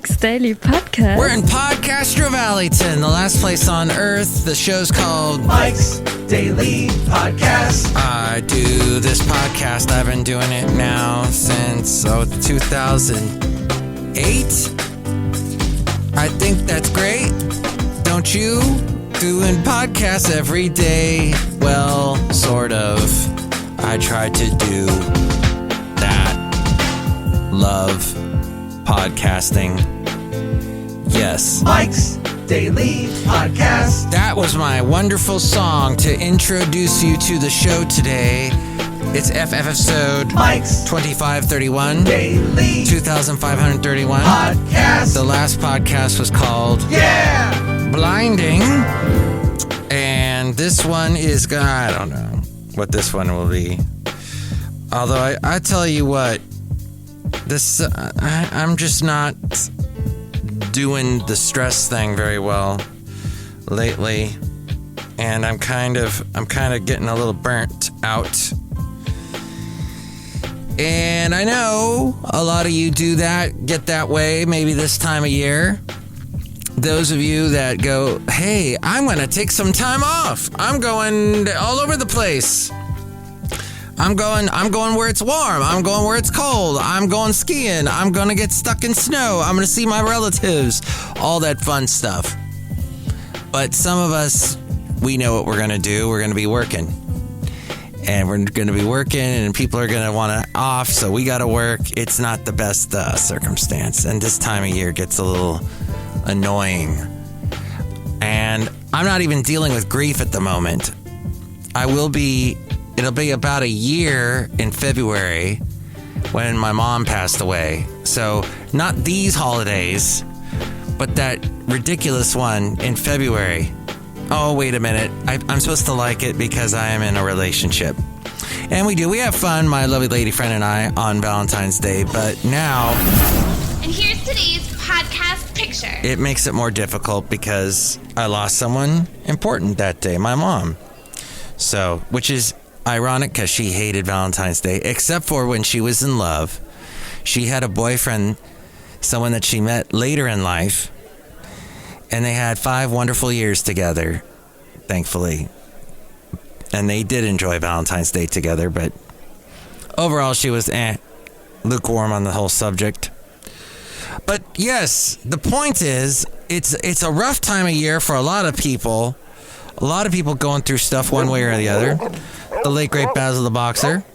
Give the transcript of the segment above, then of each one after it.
Mike's Daily Podcast. We're in Podcaster Valleyton, the last place on earth. The show's called Mike's Daily Podcast. I do this podcast. I've been doing it now since 2008. I think that's great. Don't you? Doing podcasts every day. Well, sort of. I try to do that. Love podcasting. Yes. Mike's Daily Podcast. That was my wonderful song to introduce you to the show today. It's episode Mike's 2531. Daily 2531. Podcast. The last podcast was called Blinding. And this one is, I don't know what this one will be. Although I tell you what, this I'm just not doing the stress thing very well lately, and I'm kind of getting a little burnt out. And I know a lot of you do that, get that way maybe this time of year. Those of you that go, hey, I'm going to take some time off. I'm going all over the place. I'm going where it's warm. I'm going where it's cold. I'm going skiing. I'm going to get stuck in snow. I'm going to see my relatives. All that fun stuff. But some of us, we know what we're going to do. We're going to be working. And we're going to be working, and people are going to want to off, so we got to work. It's not the best circumstance. And this time of year gets a little annoying. And I'm not even dealing with grief at the moment. It'll be about a year in February when my mom passed away. So not these holidays, but that ridiculous one in February. Oh, wait a minute. I'm supposed to like it because I am in a relationship. And we do. We have fun, my lovely lady friend and I, on Valentine's Day. But now... And here's today's podcast picture. It makes it more difficult because I lost someone important that day, my mom. So, which is ironic because she hated Valentine's Day, except for when she was in love. She had a boyfriend, someone that she met later in life, and they had 5 wonderful years together, thankfully. And they did enjoy Valentine's Day together, but overall she was lukewarm on the whole subject. But yes, the point is, it's a rough time of year for a lot of people. A lot of people going through stuff one way or the other. The late, great Basil the Boxer.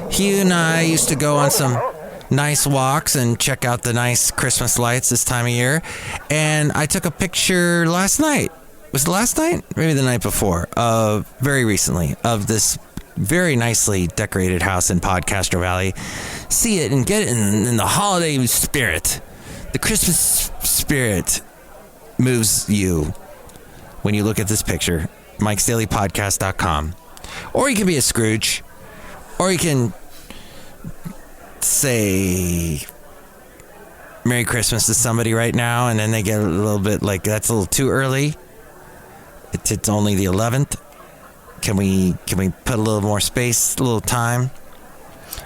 He and I used to go on some nice walks and check out the nice Christmas lights this time of year. And I took a picture last night. Was it last night? Maybe the night before. Very recently. Of this very nicely decorated house in Podcaster Valley. See it and get it in the holiday spirit. The Christmas spirit moves you when you look at this picture. MikesDailyPodcast.com. Or you can be a Scrooge. Or you can say Merry Christmas to somebody right now, and then they get a little bit like, that's a little too early. It's only the 11th. Can we put a little more space, a little time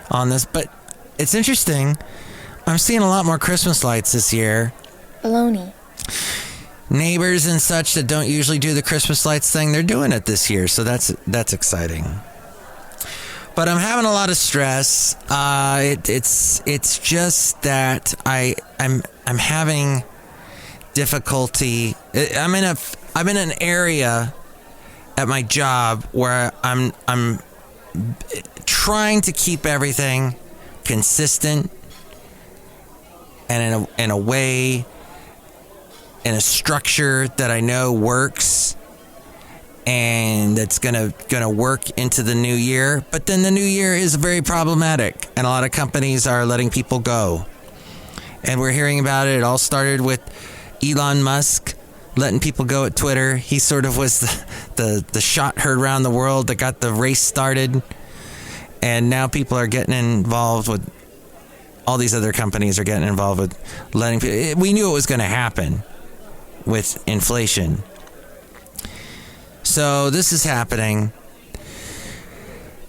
on this? But it's interesting. I'm seeing a lot more Christmas lights this year. Baloney. Neighbors and such that don't usually do the Christmas lights thing, they're doing it this year, so that's exciting. But I'm having a lot of stress. It's just that I'm having difficulty. I'm in an area at my job where I'm trying to keep everything consistent and in a way, in a structure that I know works and that's gonna work into the new year. But then the new year is very problematic, and a lot of companies are letting people go. And we're hearing about it. It all started with Elon Musk letting people go at Twitter. He sort of was the shot heard around the world that got the race started. And now people are getting involved with, all these other companies are getting involved with letting people, we knew it was going to happen with inflation. So this is happening.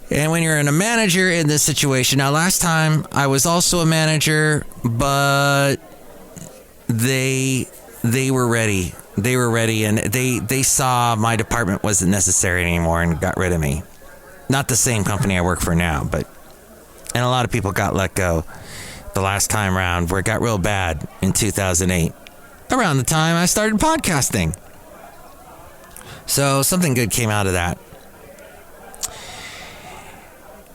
And when you're a manager in this situation, now last time I was also a manager, but they were ready. They were ready, and they saw my department wasn't necessary anymore and got rid of me. Not the same company I work for now, and a lot of people got let go the last time around, where it got real bad in 2008, around the time I started podcasting. So something good came out of that.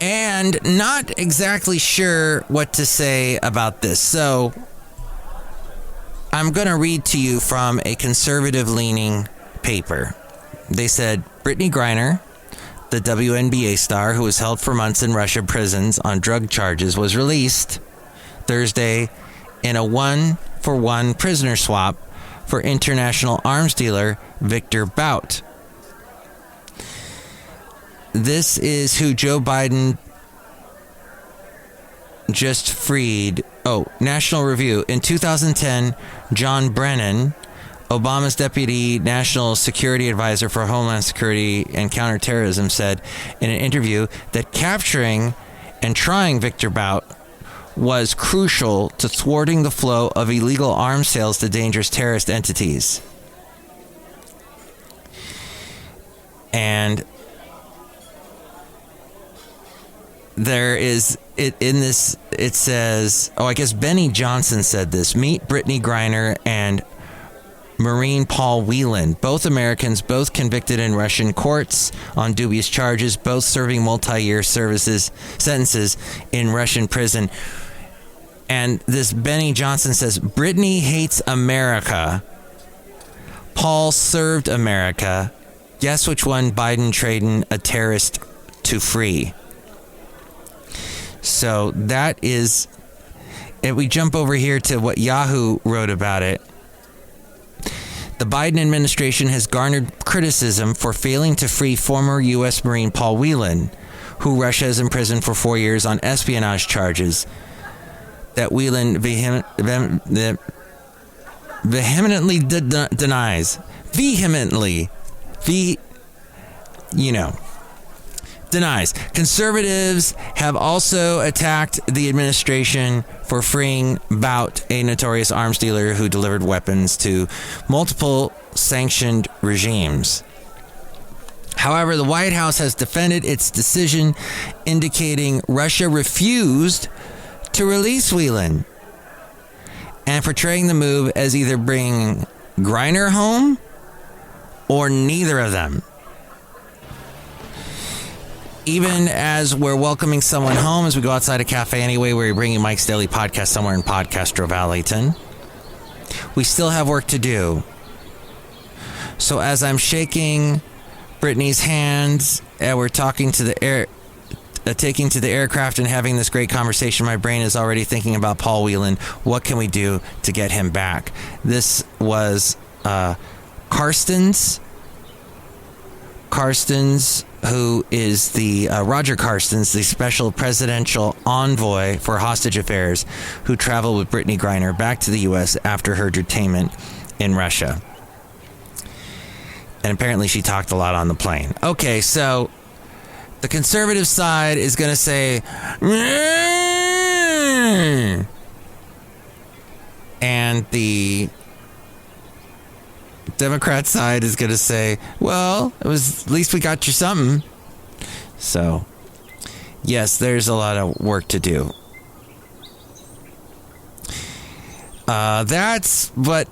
And not exactly sure what to say about this. So I'm going to read to you from a conservative-leaning paper. They said, Brittany Griner, the WNBA star who was held for months in Russia prisons on drug charges, was released Thursday in a 1-for-1 prisoner swap for international arms dealer Victor Bout. This is who Joe Biden just freed. Oh, National Review. In 2010, John Brennan, Obama's deputy national security advisor for Homeland Security and Counterterrorism, said in an interview that capturing and trying Victor Bout was crucial to thwarting the flow of illegal arms sales to dangerous terrorist entities. And there is it in this. It says, I guess Benny Johnson said this. Meet Brittany Griner and Marine Paul Whelan, both Americans, both convicted in Russian courts on dubious charges, both serving multi-year sentences in Russian prison. And this Benny Johnson says, Brittany hates America. Paul served America. Guess which one Biden trading a terrorist to free? So that is, and we jump over here to what Yahoo wrote about it. The Biden administration has garnered criticism for failing to free former U.S. Marine Paul Whelan, who Russia has imprisoned for 4 years on espionage charges that Whelan vehemently denies. Denies. Conservatives have also attacked the administration for freeing Bout, a notorious arms dealer who delivered weapons to multiple sanctioned regimes. However, the White House has defended its decision, indicating Russia refused to release Whelan and portraying the move as either bringing Griner home or neither of them. Even as we're welcoming someone home, as we go outside a cafe anyway, we're bringing Mike's Daily Podcast somewhere in Podcastro Valleyton, we still have work to do. So as I'm shaking Brittany's hands and we're talking to the taking to the aircraft and having this great conversation, my brain is already thinking about Paul Whelan. What can we do to get him back? This was Carstens, who is the Roger Carstens, the special presidential envoy for hostage affairs, who traveled with Brittany Griner back to the U.S. after her detainment in Russia. And apparently she talked a lot on the plane. Okay, so the conservative side is going to say, and the Democrat side is going to say, well, it was, at least we got you something. So, yes, there's a lot of work to do. That's what,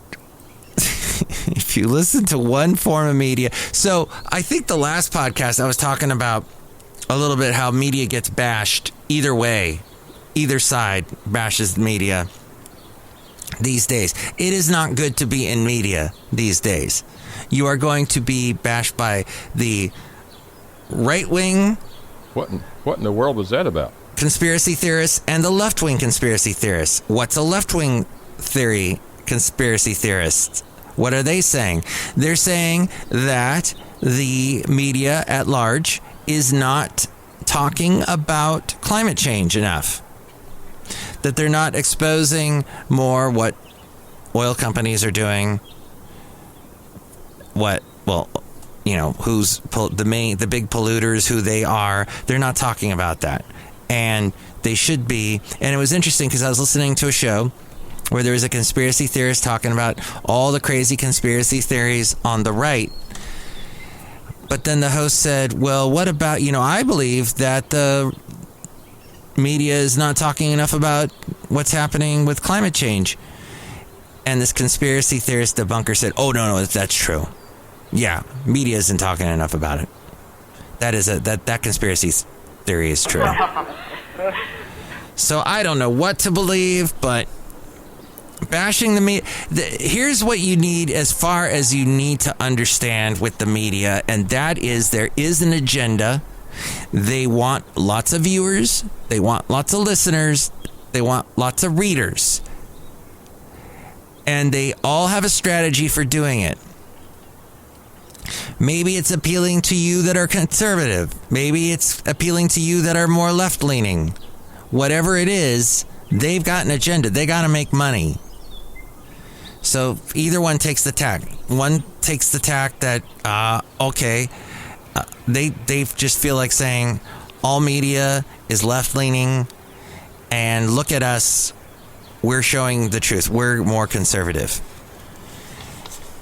if you listen to one form of media. So, I think the last podcast I was talking about a little bit how media gets bashed either way. Either side bashes the media these days. It is not good to be in media these days. You are going to be bashed by the right wing. What in the world was that about? Conspiracy theorists and the left wing conspiracy theorists. What's a left wing theory conspiracy theorist? What are they saying? They're saying that the media at large is not talking about climate change enough. That they're not exposing more what oil companies are doing. Who's the big polluters, who they are. They're not talking about that. And they should be. And it was interesting because I was listening to a show where there was a conspiracy theorist talking about all the crazy conspiracy theories on the right. But then the host said, well, what about, I believe that the media is not talking enough about what's happening with climate change. And this conspiracy theorist debunker said, oh, no, that's true. Yeah, media isn't talking enough about it. That conspiracy theory is true. So I don't know what to believe, but bashing the media. Here's what you need as far as you need to understand with the media, and that is there is an agenda. They want lots of viewers. They want lots of listeners. They want lots of readers. And they all have a strategy for doing it. Maybe it's appealing to you that are conservative. Maybe it's appealing to you that are more left-leaning. Whatever it is, they've got an agenda. They got to make money. So either one takes the tack. One takes the tack that, they just feel like saying all media is left-leaning and look at us. We're showing the truth. We're more conservative.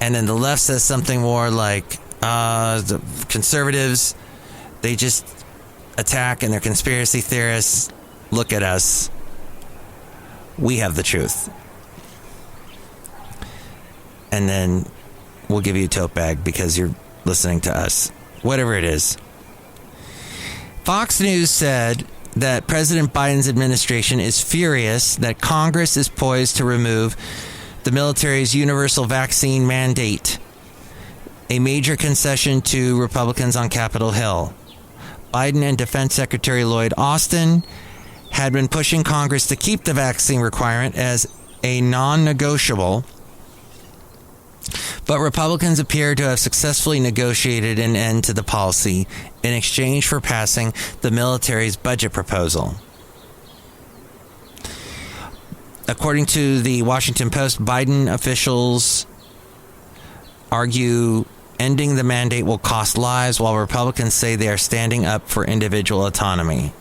And then the left says something more like the conservatives, they just attack and they're conspiracy theorists. Look at us. We have the truth. And then we'll give you a tote bag because you're listening to us. Whatever it is. Fox News said that President Biden's administration is furious that Congress is poised to remove the military's universal vaccine mandate, a major concession to Republicans on Capitol Hill. Biden and Defense Secretary Lloyd Austin had been pushing Congress to keep the vaccine requirement as a non-negotiable, but Republicans appear to have successfully negotiated an end to the policy in exchange for passing the military's budget proposal. According to the Washington Post, Biden officials argue ending the mandate will cost lives, while Republicans say they are standing up for individual autonomy.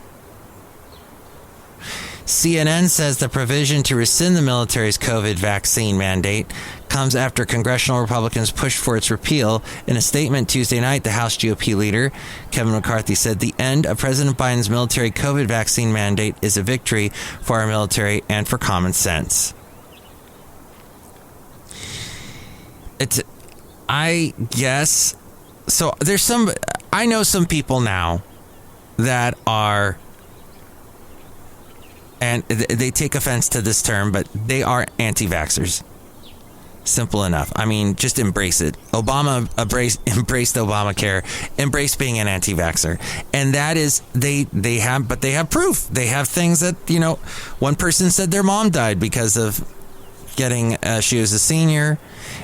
CNN says the provision to rescind the military's COVID vaccine mandate comes after congressional Republicans pushed for its repeal. In a statement Tuesday night, the House GOP leader, Kevin McCarthy, said the end of President Biden's military COVID vaccine mandate is a victory for our military and for common sense. I guess, so I know some people now that are, and they take offense to this term, but they are anti-vaxxers. Simple enough. I mean, just embrace it. Obama embraced Obamacare, embrace being an anti-vaxxer. And that is, they have proof. They have things that, one person said their mom died because of getting, she was a senior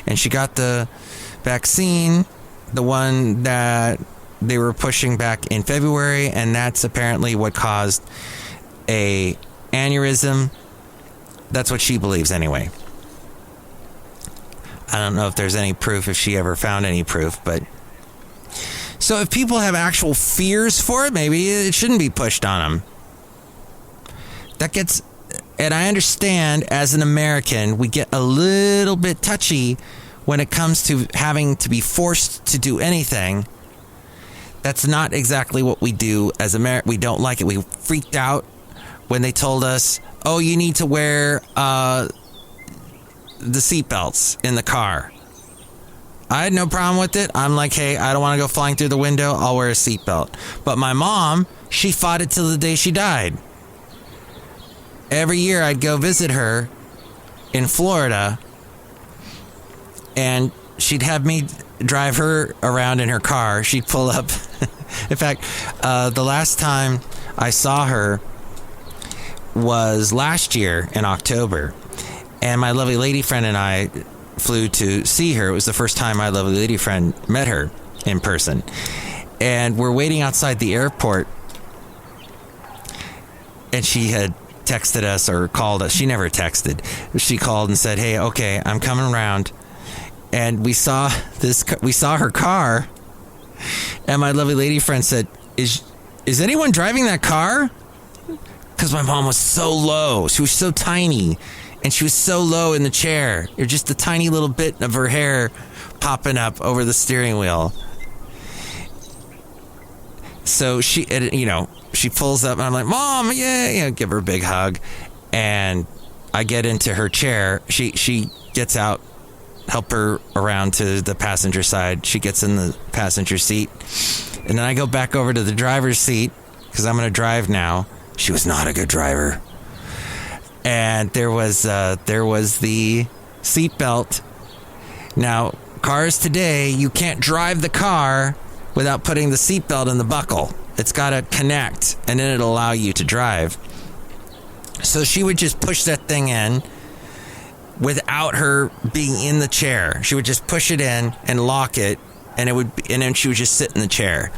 and she got the vaccine, the one that they were pushing back in February, and that's apparently what caused a aneurysm. That's what she believes anyway. I don't know if there's any proof, if she ever found any proof, but so if people have actual fears for it, maybe it shouldn't be pushed on them. And I understand as an American, we get a little bit touchy when it comes to having to be forced to do anything. That's not exactly what we do as Americans. We don't like it. We freaked out when they told us, oh, you need to wear the seatbelts in the car. I had no problem with it. I'm like, hey, I don't want to go flying through the window. I'll wear a seatbelt. But my mom, she fought it till the day she died. Every year I'd go visit her in Florida, and she'd have me drive her around in her car. She'd pull up. In fact, the last time I saw her was last year in October. And my lovely lady friend and I flew to see her. It was the first time my lovely lady friend met her in person. And we're waiting outside the airport. And she had texted us or called us. She never texted. She called and said, hey, okay, I'm coming around. And we saw her car. And my lovely lady friend said, is anyone driving that car? Because my mom was so low. She was so tiny. And she was so low in the chair. It was just a tiny little bit of her hair popping up over the steering wheel. So she pulls up and I'm like, Mom, yeah, give her a big hug. And I get into her chair. She gets out, help her around to the passenger side. She gets in the passenger seat. And then I go back over to the driver's seat because I'm going to drive now. She was not a good driver. And there was the seatbelt. Now, cars today, you can't drive the car without putting the seatbelt in the buckle. It's got to connect, and then it'll allow you to drive. So she would just push that thing in without her being in the chair. She would just push it in and lock it, and then she would just sit in the chair,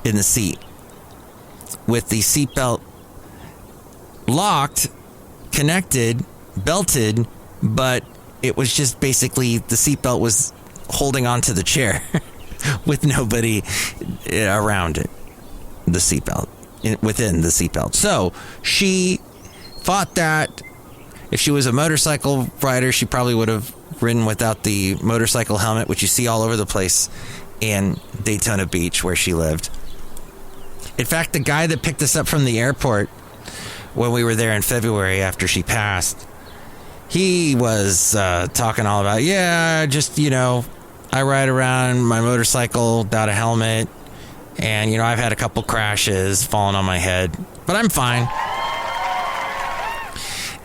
in the seat, with the seatbelt locked, connected, belted, but it was just basically the seatbelt was holding onto the chair with nobody around it, the seatbelt, within the seatbelt. So she thought that if she was a motorcycle rider, she probably would have ridden without the motorcycle helmet, which you see all over the place in Daytona Beach where she lived. In fact, the guy that picked us up from the airport when we were there in February after she passed, he was talking all about, I ride around my motorcycle without a helmet, and, I've had a couple crashes, falling on my head, but I'm fine.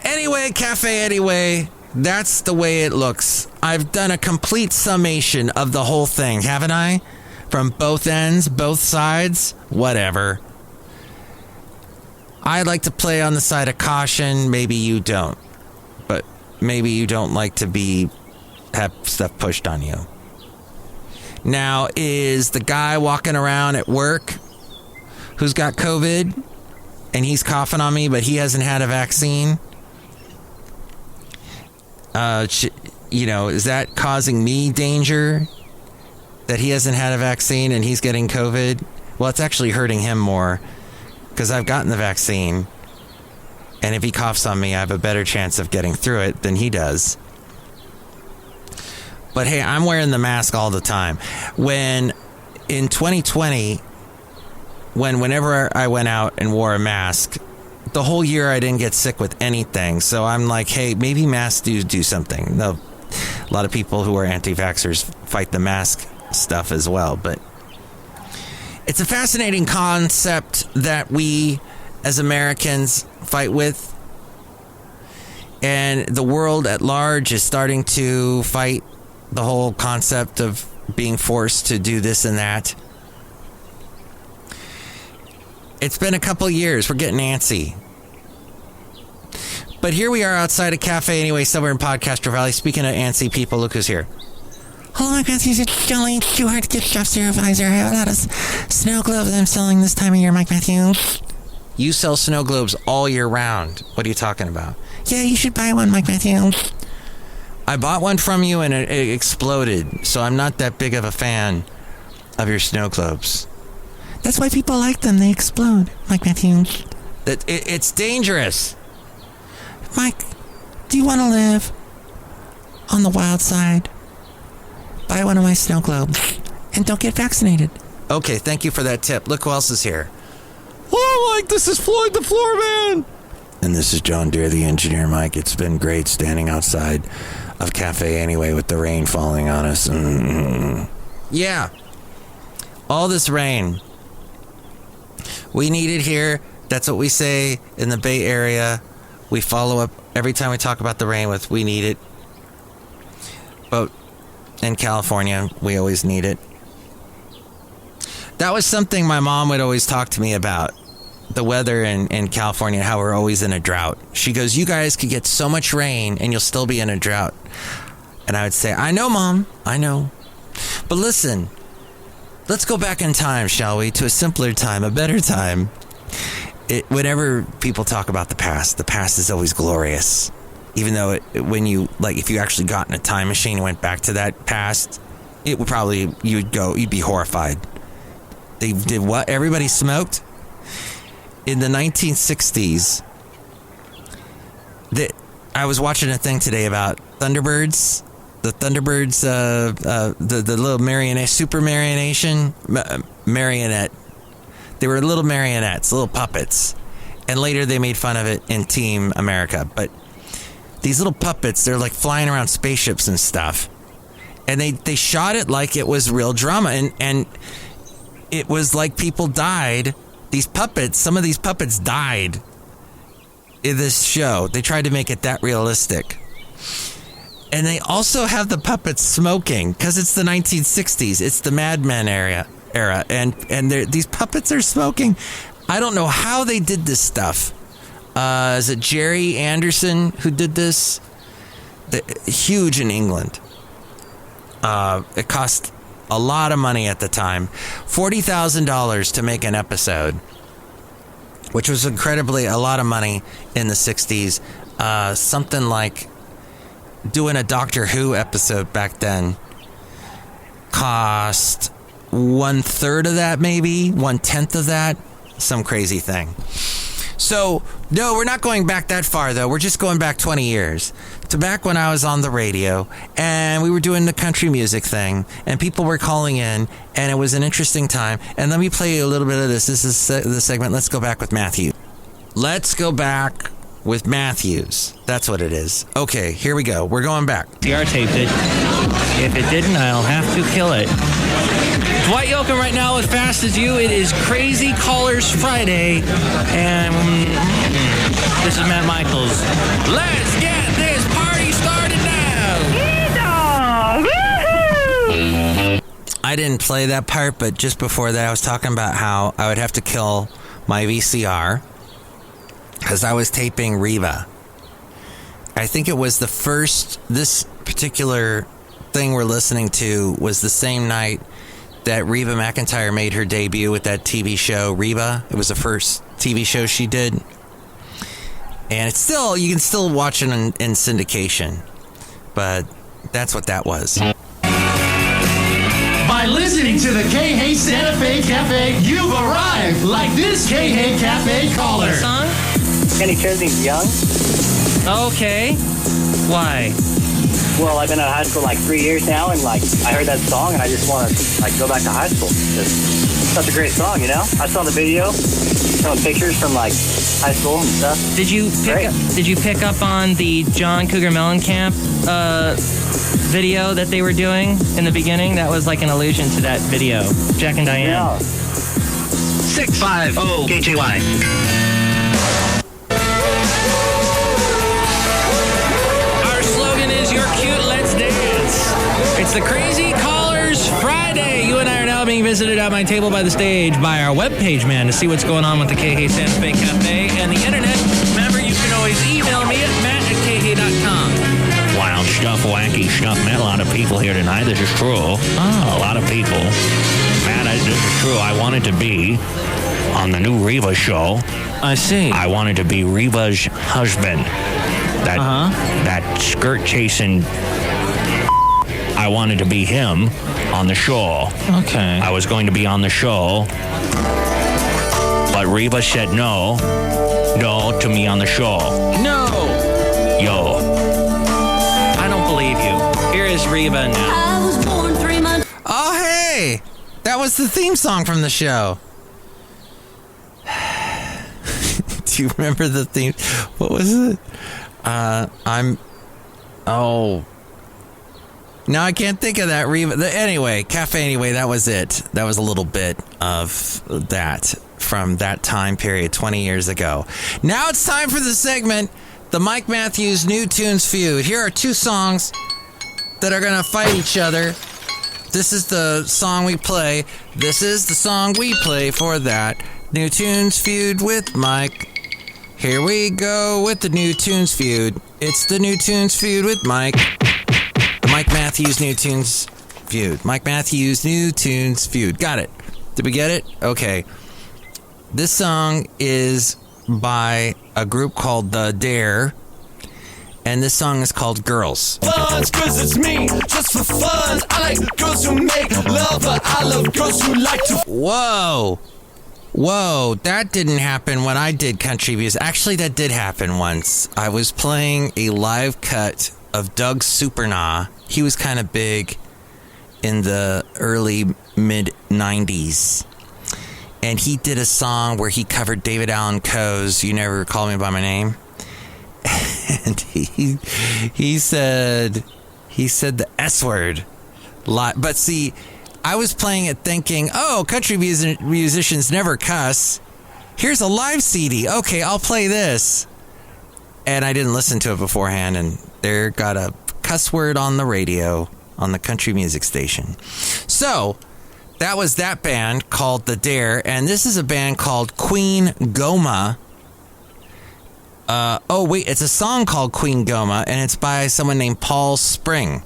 Anyway, that's the way it looks. I've done a complete summation of the whole thing, haven't I? From both ends, both sides, whatever. I like to play on the side of caution. Maybe you don't. But maybe you don't like to have stuff pushed on you. Now, is the guy walking around at work who's got COVID and he's coughing on me, but he hasn't had a vaccine? Is that causing me danger that he hasn't had a vaccine and he's getting COVID? Well, it's actually hurting him more, because I've gotten the vaccine, and if he coughs on me, I have a better chance of getting through it than he does. But hey, I'm wearing the mask all the time. When in 2020, whenever I went out and wore a mask, the whole year I didn't get sick with anything. So I'm like, hey, maybe masks do something. No, a lot of people who are anti-vaxxers fight the mask stuff as well, but it's a fascinating concept that we as Americans fight with, and the world at large is starting to fight the whole concept of being forced to do this and that. It's been a couple years. We're getting antsy. But here we are outside a cafe anyway, somewhere in Podcaster Valley. Speaking of antsy people, look who's here. Hello, my Matthews. It's Chely Shoehart, gift shop supervisor. I have a lot of snow globes I'm selling this time of year, Mike Matthews. You sell snow globes all year round. What are you talking about? Yeah, you should buy one, Mike Matthews. I bought one from you and it exploded, so I'm not that big of a fan of your snow globes. That's why people like them. They explode, Mike Matthews. It's dangerous. Mike, do you want to live on the wild side? Buy one of my snow globes and don't get vaccinated. Okay, thank you for that tip. Look who else is here. Oh, Mike, this is Floyd the Floorman. And this is John Deere, the engineer, Mike. It's been great standing outside of Cafe Anyway with the rain falling on us. Yeah, all this rain. We need it here. That's what we say in the Bay Area. We follow up every time we talk about the rain with "we need it." But in California, we always need it. That was something my mom would always talk to me about. The weather in California, how we're always in a drought. She goes, you guys could get so much rain and you'll still be in a drought. And I would say, I know, Mom, I know. But listen, let's go back in time, shall we? To a simpler time, a better time. Whenever people talk about the past is always glorious. Even though if you actually got in a time machine and went back to that past, it would probably, you'd be horrified. They did what? Everybody smoked? In the 1960s, I was watching a thing today about Thunderbirds. The Thunderbirds, the little marionette, super marionette. They were little marionettes, little puppets. And later they made fun of it in Team America. But these little puppets, they're like flying around spaceships and stuff. And they shot it like it was real drama. And it was like people died. These puppets, some of these puppets died in this show. They tried to make it that realistic. And they also have the puppets smoking because it's the 1960s. It's the Mad Men era. And these puppets are smoking. I don't know how they did this stuff. Is it Jerry Anderson who did this? Huge in England. It cost a lot of money at the time. $40,000 to make an episode, which was incredibly a lot of money in the 60s. Something like doing a Doctor Who episode back then cost 1/3 of that, maybe 1/10 of that, some crazy thing. So no, we're not going back that far though. We're just going back 20 years to back when I was on the radio and we were doing the country music thing and people were calling in and it was an interesting time. And let me play you a little bit of this. This is the segment. Let's go back with Matthew. Let's go back with Matthews. That's what it is. Okay, here we go. We're going back. CR taped it. If it didn't, I'll have to kill it. Dwight Yoakam right now with Fast As You. It is Crazy Callers Friday. And this is Matt Michaels. Let's get this party started now. I didn't play that part, but just before that, I was talking about how I would have to kill my VCR because I was taping Reba. I think it was this particular thing we're listening to was the same night that Reba McEntire made her debut with that TV show, Reba. It was the first TV show she did. And it's still, you can still watch it in syndication. But that's what that was. By listening to the K-Hey Santa Fe Cafe, you've arrived like this K-Hey Cafe caller. Song? Kenny Chesney's young. Okay. Why? Well, I've been out of high school like 3 years now, and I heard that song, and I just want to go back to high school. It's such a great song, you know. I saw the video, some pictures from high school and stuff. Did you pick up on the John Cougar Mellencamp video that they were doing in the beginning? That was like an allusion to that video. Jack and Diane. Yeah. 650 KJY. It's the Crazy Callers Friday. You and I are now being visited at my table by the stage by our webpage man to see what's going on with the KH Santa Fe Cafe and the internet. Remember, you can always email me at matt@kh.com. Wild stuff, wacky stuff. Met a lot of people here tonight. This is true. A lot of people. Matt, this is true. I wanted to be on the new Reba show. I see. I wanted to be Reba's husband. That skirt chasing. I wanted to be him on the show. Okay. I was going to be on the show, but Reba said no to me on the show. No. Yo. I don't believe you. Here is Reba now. I was born 3 months. Oh, hey! That was the theme song from the show. Do you remember the theme? What was it? No, I can't think of that. Cafe Anyway, that was it. That was a little bit of that from that time period 20 years ago. Now it's time for the segment, the Mike Matthews New Tunes Feud. Here are two songs that are going to fight each other. This is the song we play. This is the song we play for that New Tunes Feud with Mike. Here we go with the New Tunes Feud. It's the New Tunes Feud with Mike. Mike Matthews New Tunes Feud. Mike Matthews New Tunes Feud. Got it. Did we get it? Okay. This song is by a group called The Dare, and this song is called Girls. Fun, 'cause it's me, just for fun. I like girls who make love, but I love girls who like to. Whoa. Whoa, that didn't happen when I did country music. Actually, that did happen once. I was playing a live cut of Doug Supernaw. He was kind of big in the early mid-90s. And he did a song where he covered David Allan Coe's You Never Call Me By My Name. And he said the S word. But see, I was playing it thinking, oh, country musicians never cuss. Here's a live CD. Okay, I'll play this. And I didn't listen to it beforehand, and there got a cuss word on the radio on the country music station. So that was that band called The Dare, and this is a band called Queen Goma. It's a song called Queen Goma, and it's by someone named Paul Spring.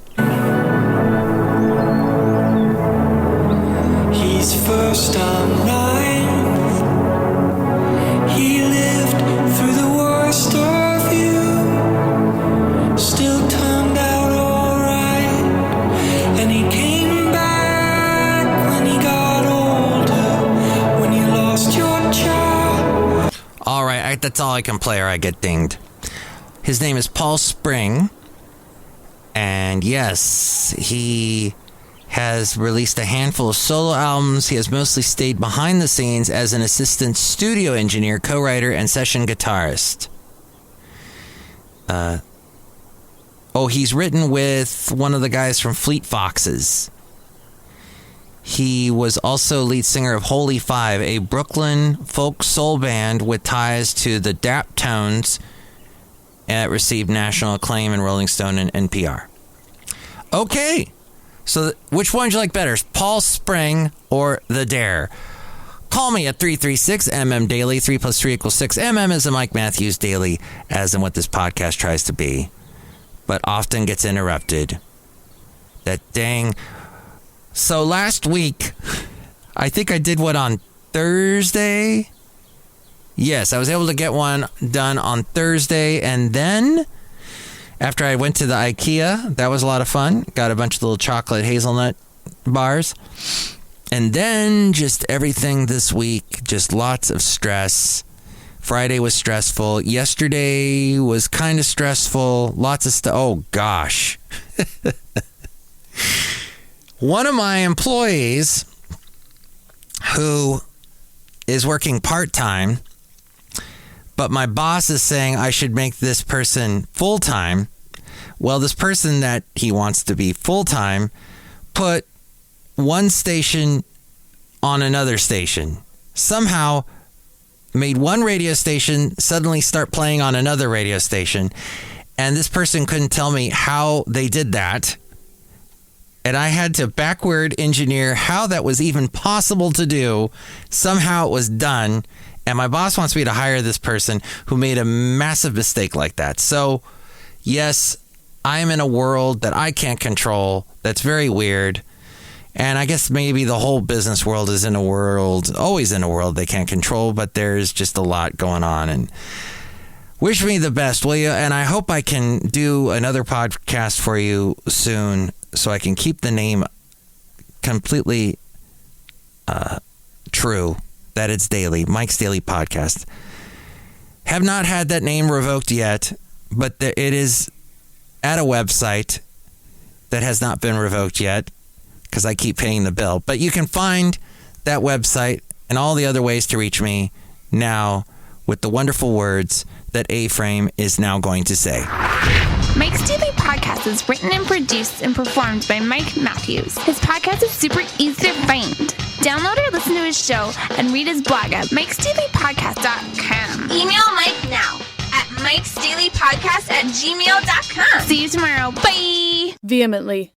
He's first on nine. He lived through the worst of you. Still turned out alright. And he came back when he got older. When you lost your child. All right, that's all I can play or I get dinged. His name is Paul Spring. And yes, he has released a handful of solo albums. He has mostly stayed behind the scenes as an assistant studio engineer, co-writer, and session guitarist. He's written with one of the guys from Fleet Foxes. He was also lead singer of Holy Five, a Brooklyn folk soul band with ties to the Daptones that received national acclaim in Rolling Stone and NPR. Okay. So which one do you like better, Paul Spring or The Dare? Call me at 336-MM-DAILY. 3 + 3 = 6. MM is a Mike Matthews Daily, as in what this podcast tries to be, but often gets interrupted. That dang. So last week, I think I did one on Thursday. Yes, I was able to get one done on Thursday, and then after I went to the IKEA, that was a lot of fun. Got a bunch of little chocolate hazelnut bars. And then just everything this week, just lots of stress. Friday was stressful. Yesterday was kind of stressful. Lots of stuff. Oh, gosh. One of my employees who is working part-time, but my boss is saying I should make this person full-time. Well, this person that he wants to be full-time put one station on another station. Somehow made one radio station suddenly start playing on another radio station. And this person couldn't tell me how they did that. And I had to backward engineer how that was even possible to do. Somehow it was done. And my boss wants me to hire this person who made a massive mistake like that. So, yes, I'm in a world that I can't control. That's very weird. And I guess maybe the whole business world is always in a world they can't control, but there's just a lot going on. And wish me the best, will you? And I hope I can do another podcast for you soon so I can keep the name completely true. That it's daily, Mike's Daily Podcast. Have not had that name revoked yet, but it is at a website that has not been revoked yet because I keep paying the bill. But you can find that website and all the other ways to reach me now with the wonderful words that A-Frame is now going to say. Mike's Daily Podcast is written and produced and performed by Mike Matthews. His podcast is super easy to find. Download or listen to his show and read his blog at MikesDailyPodcast.com. Email Mike now at MikesDailyPodcast@gmail.com. See you tomorrow. Bye. Vehemently.